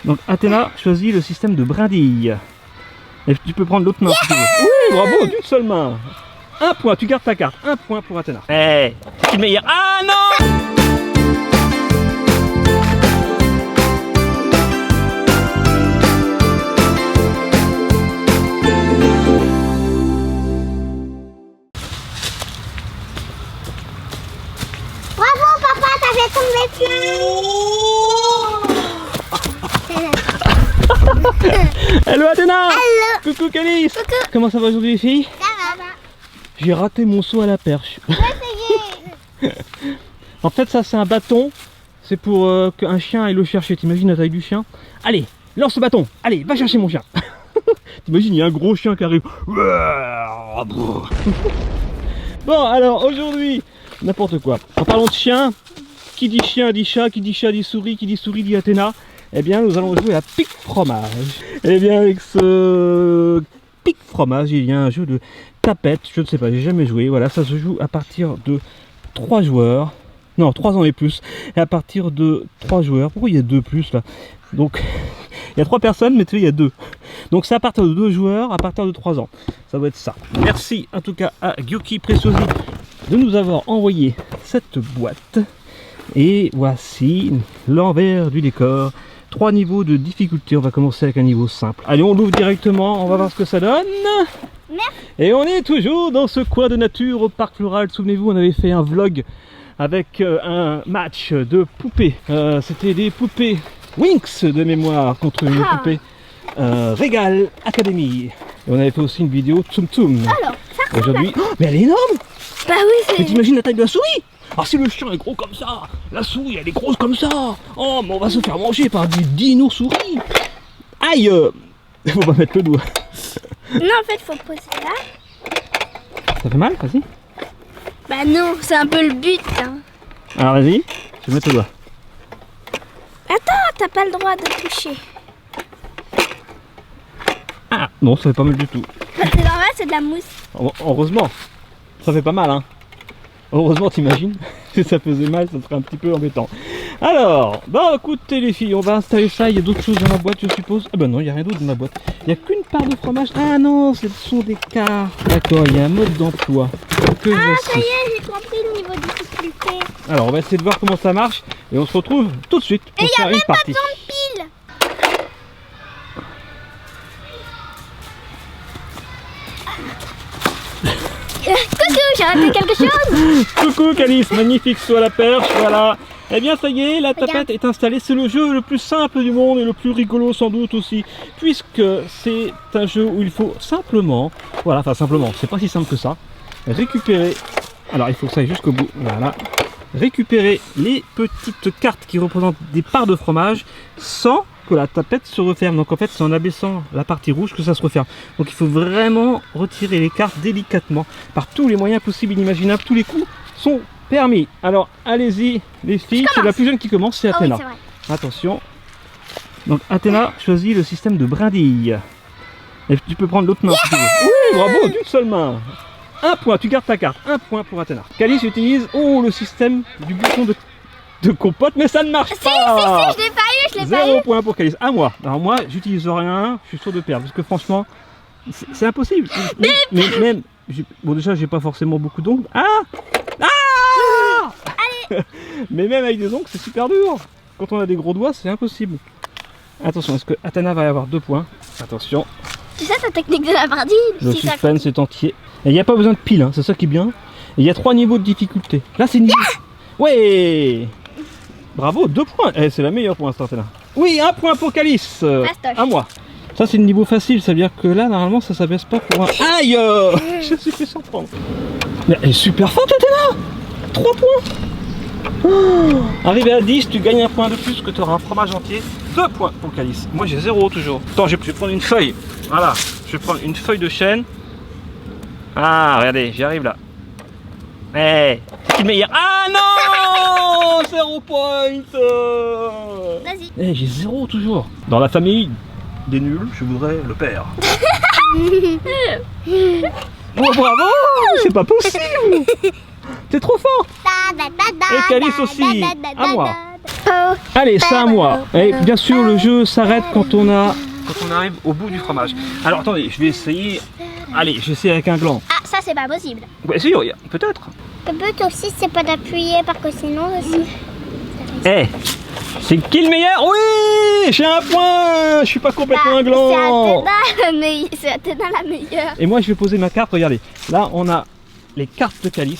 Donc Athéna choisit le système de brindille. Et tu peux prendre l'autre main si tu veux. Oui, bravo, d'une seule main. Un point, tu gardes ta carte. Un point pour Athéna. Eh, c'est qui le meilleur? Ah non! Bravo papa, t'as fait tomber plein. Hello Athéna! Hello. Coucou Calice! Coucou. Comment ça va aujourd'hui les filles? Ça va. J'ai raté mon saut à la perche. Je vais essayer. En fait ça c'est un bâton. C'est pour qu'un chien aille le chercher. T'imagines la taille du chien? Allez, lance ce bâton. Allez, va chercher mon chien. T'imagines, il y a un gros chien qui arrive. Bon alors aujourd'hui, n'importe quoi. En parlant de chien, qui dit chien dit chat dit souris dit Athéna. Eh bien nous allons jouer à pique fromage. Eh bien avec ce pique fromage, il y a un jeu de tapette. Je ne sais pas, j'ai jamais joué. Voilà, ça se joue à partir de 3 joueurs. Non, 3 ans et plus. Et à partir de 3 joueurs. Pourquoi il y a 2 plus là? Donc il y a 3 personnes, mais tu sais, il y a 2. Donc c'est à partir de 2 joueurs, à partir de 3 ans. Ça doit être ça. Merci en tout cas à Gyoki Preziosi de nous avoir envoyé cette boîte. Et voici l'envers du décor. 3 niveaux de difficulté. On va commencer avec un niveau simple. Allez, on l'ouvre directement. On va voir ce que ça donne. Merci. Et on est toujours dans ce coin de nature au parc floral. Souvenez-vous, on avait fait un vlog avec un match de poupées. C'était des poupées Winx de mémoire contre une poupée Regal Academy. Et on avait fait aussi une vidéo Tsum Tsum. Alors, ça ressemble Aujourd'hui, oh, mais elle est énorme! Bah oui, Mais t'imagines la taille de la souris? Alors si le chien est gros comme ça, la souris elle est grosse comme ça. Oh, mais on va se faire manger par du dino souris. Aïe! Faut pas mettre le doigt. Non, en fait, faut poser là. Ça fait mal? Vas-y. Bah non, c'est un peu le but. Hein. Alors vas-y, je vais mettre le doigt. Attends, t'as pas le droit de toucher. Ah non, ça fait pas mal du tout. Bah, c'est normal, c'est de la mousse. Heureusement, ça fait pas mal hein. Heureusement, t'imagines, si ça faisait mal, ça serait un petit peu embêtant. Alors, bah écoutez les filles, on va installer ça. Il y a d'autres choses dans la boîte, je suppose. Ah bah non, il n'y a rien d'autre dans la boîte. Il n'y a qu'une part de fromage. Ah non, ce sont des cartes. D'accord, il y a un mode d'emploi. Que Ah, voici. ça y est, j'ai compris le niveau de difficulté. Alors, on va essayer de voir comment ça marche. Et on se retrouve tout de suite pour Et il faire n'y a une même pas partie. besoin de pile. Coucou, j'ai raté quelque chose. Coucou Calice, magnifique saut à la perche, voilà. Eh bien ça y est, la tapette est installée. C'est le jeu le plus simple du monde et le plus rigolo sans doute aussi. Puisque c'est un jeu où il faut simplement, voilà, enfin simplement, c'est pas si simple que ça, récupérer, alors il faut que ça aille jusqu'au bout, voilà. Récupérer les petites cartes qui représentent des parts de fromage sans que la tapette se referme. Donc en fait c'est en abaissant la partie rouge que ça se referme. Donc il faut vraiment retirer les cartes délicatement par tous les moyens possibles et inimaginables. Tous les coups sont permis. Alors allez-y les filles, c'est la plus jeune qui commence, c'est Ah oui, Athéna. c'est vrai. Attention. Donc Athéna choisit le système de brindille. Et tu peux prendre l'autre main si tu veux. Oui, bravo, d'une seule main. Un point, tu gardes ta carte. Un point pour Athéna. Calice utilise le système du bouton de compote, mais ça ne marche Si, pas. je l'ai pas eu, je l'ai pas eu. 0 point pour Calice. À moi. Alors moi, j'utilise rien, je suis sûr de perdre. Parce que franchement, c'est impossible. Mais même, bon déjà, j'ai pas forcément beaucoup d'ongles. Mais même avec des ongles, c'est super dur. Quand on a des gros doigts, c'est impossible. Attention, est-ce que Athéna va y avoir 2 points? Attention, C'est ça ta technique de la brindille. le si ça suspense est entier. Et il n'y a pas besoin de pile, hein, c'est ça qui est bien. Et il y a 3 niveaux de difficulté. Là, c'est niveau. Ouais. Bravo, 2 points. Eh, c'est la meilleure pour l'instant, Athéna. Oui, 1 point pour Calice. Fastoche. À moi. Ça, c'est le niveau facile. Ça veut dire que là, normalement, ça s'abaisse pas pour un. Aïe. Je suis fait surprendre. Mais elle est super forte, Athéna. 3 points. Oh. Arrivé à 10, tu gagnes 1 point de plus que tu auras un fromage entier. 2 points pour Calice. Moi, j'ai 0 toujours. Attends, je vais prendre une feuille. Voilà. Je vais prendre une feuille de chêne. Ah, regardez, j'y arrive là. Eh, c'est qui le meilleur? Ah non! 0 point. Vas-y. Eh, j'ai 0 toujours. Dans la famille des nuls, je voudrais le père. Oh, bravo! C'est pas possible! T'es trop fort! Et Calice aussi. À moi. Papa, Allez, c'est à moi. Et bien sûr, le jeu s'arrête quand on arrive au bout du fromage. Alors attendez, je vais essayer. Allez, j'essaie avec un gland. Ah, ça c'est pas possible. Ouais, si, peut-être. Le but aussi c'est pas d'appuyer parce que sinon aussi. Eh, c'est qui le meilleur? Oui, j'ai un point. Je suis pas complètement un gland. C'est Athéna la meilleure. Et moi, je vais poser ma carte. Regardez, là, on a les cartes de Calice.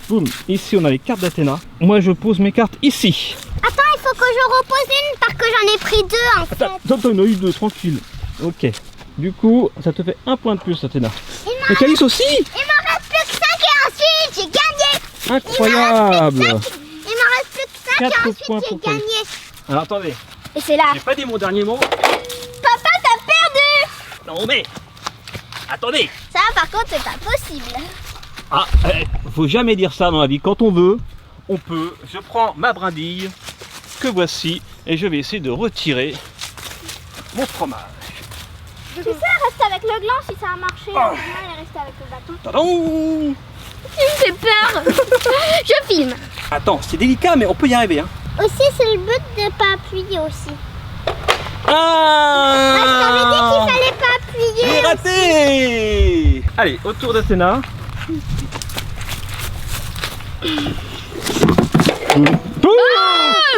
Boum, ici, on a les cartes d'Athéna. Moi, je pose mes cartes ici. Attends, il faut que je repose une parce que j'en ai pris deux en fait. Attends, t'en as eu deux, tranquille. Ok. Du coup, ça te fait un point de plus, Athéna. Et Calice aussi. Il m'en reste plus que 5 et ensuite j'ai gagné. Incroyable. Il m'en reste plus que 5 et 4 ensuite points j'ai pour Calice. gagné. Alors attendez, Et c'est là. j'ai pas dit mon dernier mot. Papa, t'as perdu. Non mais, attendez. Ça par contre c'est pas possible. Ah, faut jamais dire ça dans la vie. Quand on veut, on peut. Je prends ma brindille, que voici, et je vais essayer de retirer mon fromage. Tu sais, reste avec le gland si ça a marché. Oh. Il est resté avec le bâton. Tadam. Tu me fais peur. Je filme. Attends, c'est délicat, mais on peut y arriver. Hein. Aussi, c'est le but de pas appuyer aussi. Ah, Je t'avais dit qu'il fallait pas appuyer. j'ai raté. Allez, autour d'Athéna.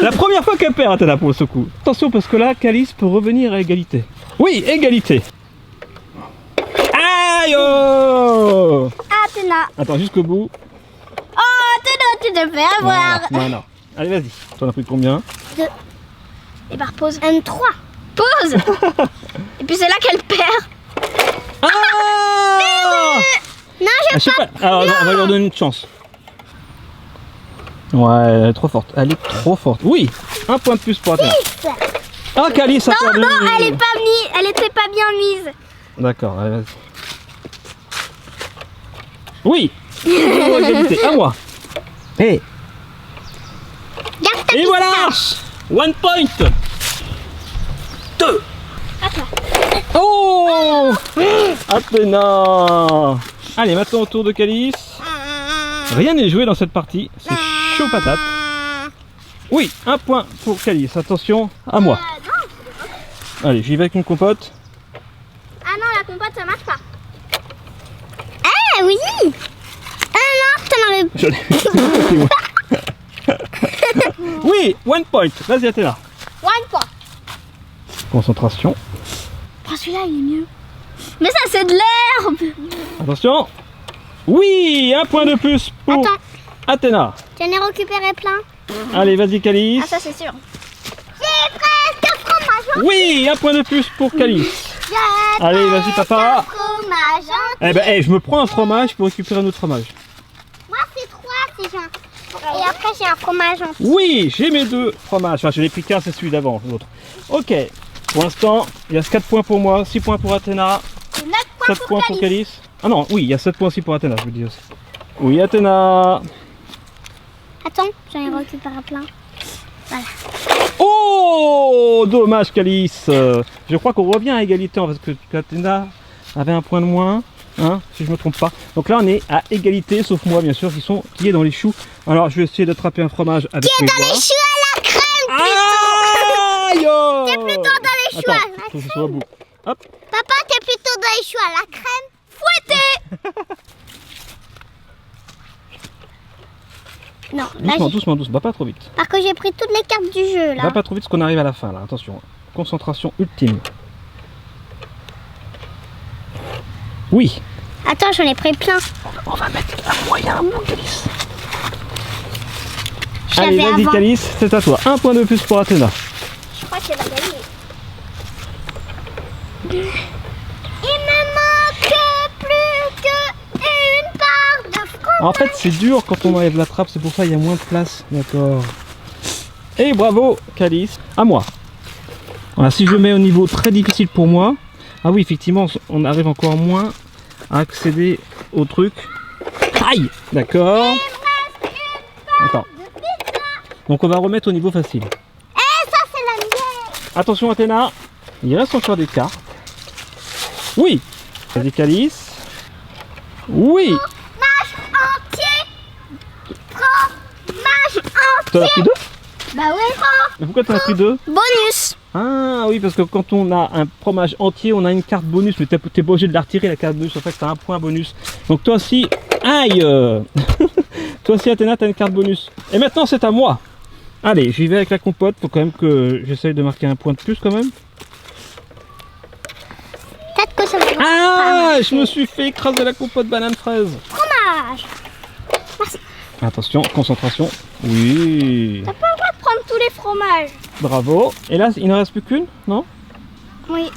La première fois qu'elle perd, Athéna, pour ce coup. Attention, parce que là, Calice peut revenir à égalité. Oui, égalité. Aïe oh. Athéna. Attends, jusqu'au bout. Oh, tu te fais avoir. Non, non. Allez, vas-y. T'en as pris combien? 2. Et par pause. 3. Pause. Et puis c'est là qu'elle perd. Ah Non, je sais pas. Alors, on va leur donner une chance. Ouais, elle est trop forte. Elle est trop forte. Oui, un point de plus pour Athéna. Ah, Calice a perdu. Non, elle est pas mise. Elle était pas bien mise. D'accord, allez, vas-y. Oui. Égalité. À moi. Hey. Garde ta Et pistache. voilà. 1 point. 2. Oh, Athéna. Allez, maintenant au tour de Calice. Rien n'est joué dans cette partie. C'est chaud patate. Oui, 1 point pour Calice. Attention, à moi. Non. Allez, j'y vais avec une compote. Ah non, la compote ça marche pas. Ah oui. Ah non, t'en avais. J'en ai- Oui, 1 point. Vas-y, Athéna. 1 point. Concentration. Oh, celui-là il est mieux. Mais ça c'est de l'herbe. Attention. Oui, 1 point de plus pour Attends, Athéna. j'en ai récupéré plein. Allez, vas-y, Calice. Ah ça c'est sûr. J'ai presque fromage. Oui, 1 point de plus pour Calice. Allez, vas-y, papa. Fromage. Eh ben, je me prends un fromage pour récupérer un autre fromage. Moi c'est 3 c'est j'ai un. Et après j'ai un fromage en. Oui, j'ai mes 2 fromages. Enfin, je n'ai pris qu'un, c'est celui d'avant, l'autre. Ok. Pour l'instant, il y a 4 points pour moi, 6 points pour Athéna, 9 points 7 pour points pour Calice. Calice. Ah non, oui, il y a 7 points aussi pour Athéna, je vous dis aussi. Oui, Athéna. Attends, j'en ai récupéré plein. Oh, dommage, Calice. Je crois qu'on revient à égalité parce que Athéna avait un point de moins, hein, si je me trompe pas. Donc là, on est à égalité, sauf moi, bien sûr, qui est dans les choux. Alors, je vais essayer d'attraper un fromage avec mes doigts. Les choux à la crème. Aïe oh. T'es plutôt dans les choux à Attends, la faut que je sois au bout. Hop. Papa, t'es plutôt dans les choux à la crème. Fouetté. Non, là Doucement, j'ai. doucement, doucement, va pas trop vite. Parce que j'ai pris toutes les cartes du jeu là. Va pas trop vite parce qu'on arrive à la fin là, attention. Concentration ultime. Oui. Attends, j'en ai pris plein. On va mettre un moyen pour Calice. Je Allez, l'avais vas-y avant. Calice, c'est à toi. 1 point de plus pour Athéna. Je crois qu'elle va gagner. Il me manque plus qu'une part de fromage. En fait, c'est dur quand on enlève la trappe, c'est pour ça qu'il y a moins de place. D'accord. Et bravo Calice. À moi. Voilà, si je mets au niveau très difficile pour moi. Ah oui, effectivement, on arrive encore moins à accéder au truc. Aïe. D'accord. Attends. Donc on va remettre au niveau facile. Eh, ça c'est la mienne. Attention Athéna, il reste encore des cartes. Oui. Vas-y Calice. Oui. Fromage entier. Fromage T'en as pris entier. 2? Bah ouais. Mais pourquoi t'en as pris 2? Bonus. Ah oui, parce que quand on a un fromage entier, on a une carte bonus, mais t'es pas obligé de la retirer la carte bonus, en fait t'as un point bonus. Donc toi aussi, aïe toi aussi Athéna, t'as une carte bonus. Et maintenant c'est à moi. Allez, j'y vais avec la compote, faut quand même que j'essaye de marquer un point de plus quand même. Peut-être que ça va. Ah, je me suis fait écraser la compote banane fraise. Fromage. Attention, concentration. Oui, T'as pas le droit de prendre tous les fromages. bravo. Et là, il n'en reste plus qu'une, non? Oui.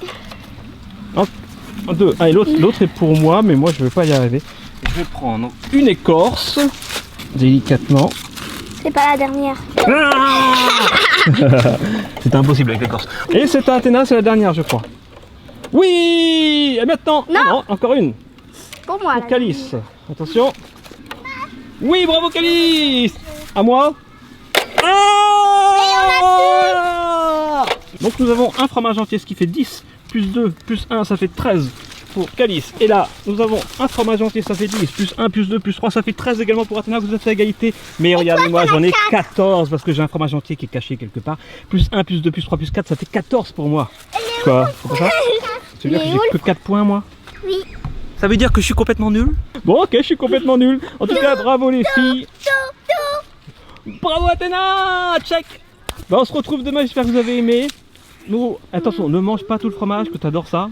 Deux. Allez, l'autre est pour moi, mais moi je ne vais pas y arriver. Je vais prendre une écorce, délicatement. C'est pas la dernière. C'est impossible avec l'écorce. Et c'est à Athéna, c'est la dernière, je crois. Oui. Et maintenant, Non. ah non, encore une. Pour moi. Pour Calice. Attention. Oui, bravo Calice. À moi. Ah. Donc nous avons un fromage entier, ce qui fait 10, plus 2, plus 1, ça fait 13 pour Calice. Et là, nous avons un fromage entier, ça fait 10, plus 1, plus 2, plus 3, ça fait 13 également pour Athéna, vous êtes à égalité. Mais regardez, moi j'en ai 14 parce que j'ai un fromage entier qui est caché quelque part. Plus 1, plus 2, plus 3, plus 4, ça fait 14 pour moi. Quoi? C'est pas ça? Ça veut dire que j'ai que 4 points moi? Oui. Ça veut dire que je suis complètement nul? Bon, ok, je suis complètement nul. En tout cas, bravo les filles. Bravo Athéna. Check. Bah, on se retrouve demain, j'espère que vous avez aimé. Nous, attention, ne mange pas tout le fromage, que tu adores ça.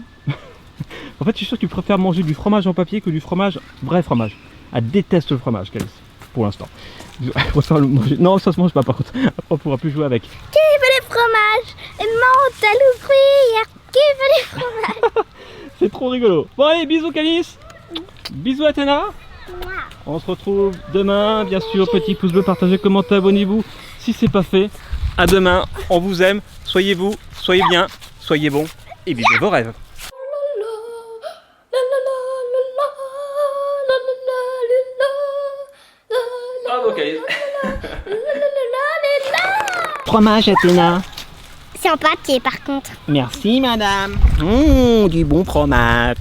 En fait, je suis sûr que tu préfères manger du fromage en papier que du fromage, vrai fromage. Elle déteste le fromage, Calice, pour l'instant. Non, ça se mange pas par contre. On pourra plus jouer avec. Qui veut les fromages? Mental ou cuillère? Qui veut les fromages? C'est trop rigolo. Bon allez, bisous Calice. Bisous Athéna. On se retrouve demain, bien sûr. Petit pouce bleu, partagez, commentez, abonnez-vous si c'est pas fait. À demain, on vous aime. Soyez vous, soyez bien, soyez bons et vivez vos rêves. Bravo Calice. Fromage Athéna. C'est en papier par contre. Merci madame. Du bon fromage.